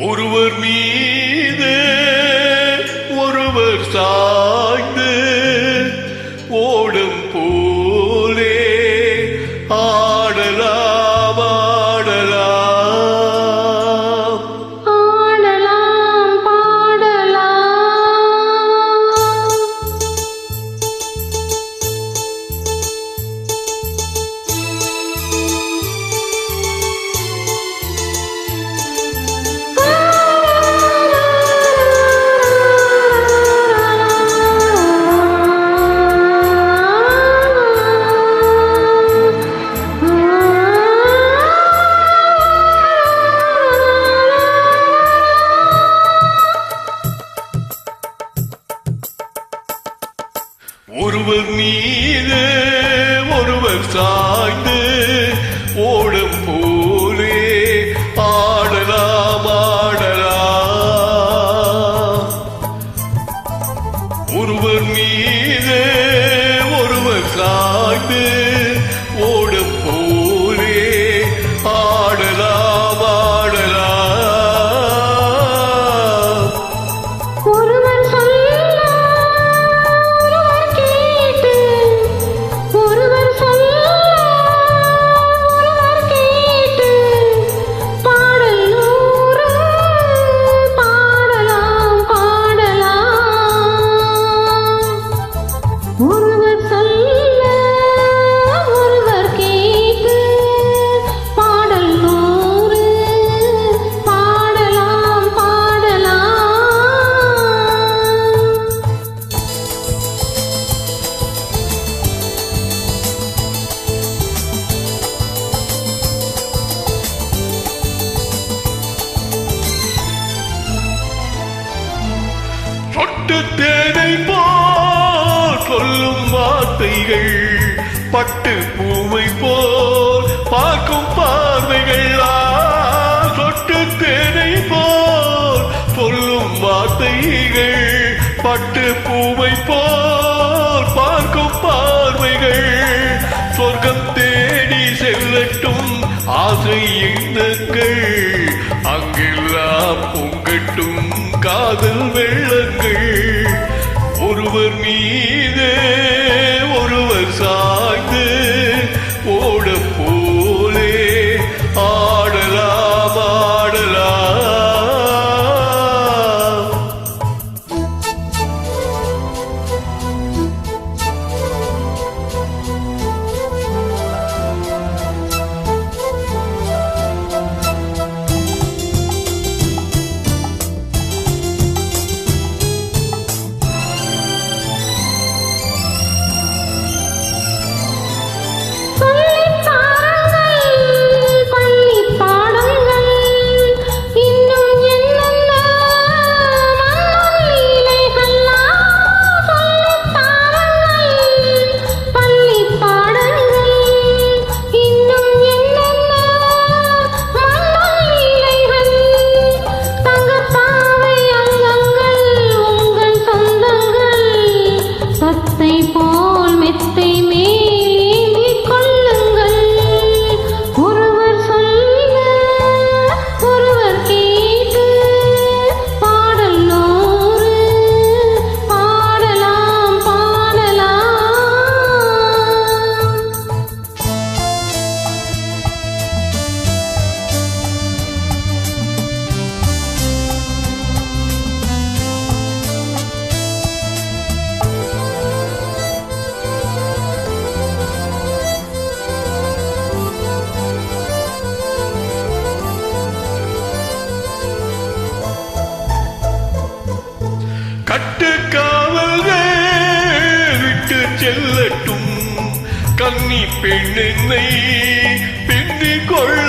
ஒருவர் மீது ஒருவர் சாய்ந்து ஓடும் போலே ஆடலாம் ஆடலாம் ஆடலாம் பாடலாம். ஒருவர் மீது ஒருவர் சாய்ந்து ஓடும் போலே ஆடலாம் ஆடலாம். ஒருவர் மீது ஒருவர் சாய்ந்து ஓடும் போலே ஆடலாம் ஆடலாம். ஒருவர் சொல்ல ஒருவர் கேட்டு, ஒருவர் சொல்ல ஒருவர் கேட்டு, பாடல் நூறு பாடலாம் பாடலாம். ஒருவர் சொல்ல ஒருவர் கேட்டு, பாடல் நூறு பாடலாம் பாடலாம். சொட்டு தேனை போல் சொல்லும் வார்த்தைகள், பட்டு பூவை போல் பார்க்கும் பார்வைகள். சொட்டு தேனை போல் சொல்லும் வார்த்தைகள், பட்டு பூவை போல் பார்க்கும் பார்வைகள். சொர்க்கம் தேடி செல்லட்டும் ஆசை எண்ணங்கள், அங்கெல்லாம் பொங்கட்டும் காதல் வெள்ளங்கள். ஒருவர் மீது ஒருவர் சாய்ந்து ஓட போலே ஆடலாம் ஆடலாம். சொல்லிப் பாருங்கள் பள்ளிப் பாடங்கள், இன்னும் என்னென்ன மன்னன் லீலைகளா. சொல்லிப் பாருங்கள் பள்ளிப் பாடங்கள், இன்னும் என்னென்ன மன்னன் லீலைகள். தங்கப்பாவை அங்கங்கள் உங்கள் சொந்தங்கள், தத்தை போல் மெத்தை மேலேந்திக் கொள்ளுங்கள். ஒருவர் சொல்ல ஒருவர் கேட்டு, பாடல் நூறு பாடலாம் பாடலாம். கட்டுக்காவல்கள் விட்டு செல்லட்டும், கன்னி பெண் என்னை பின்னிக் கொள்ள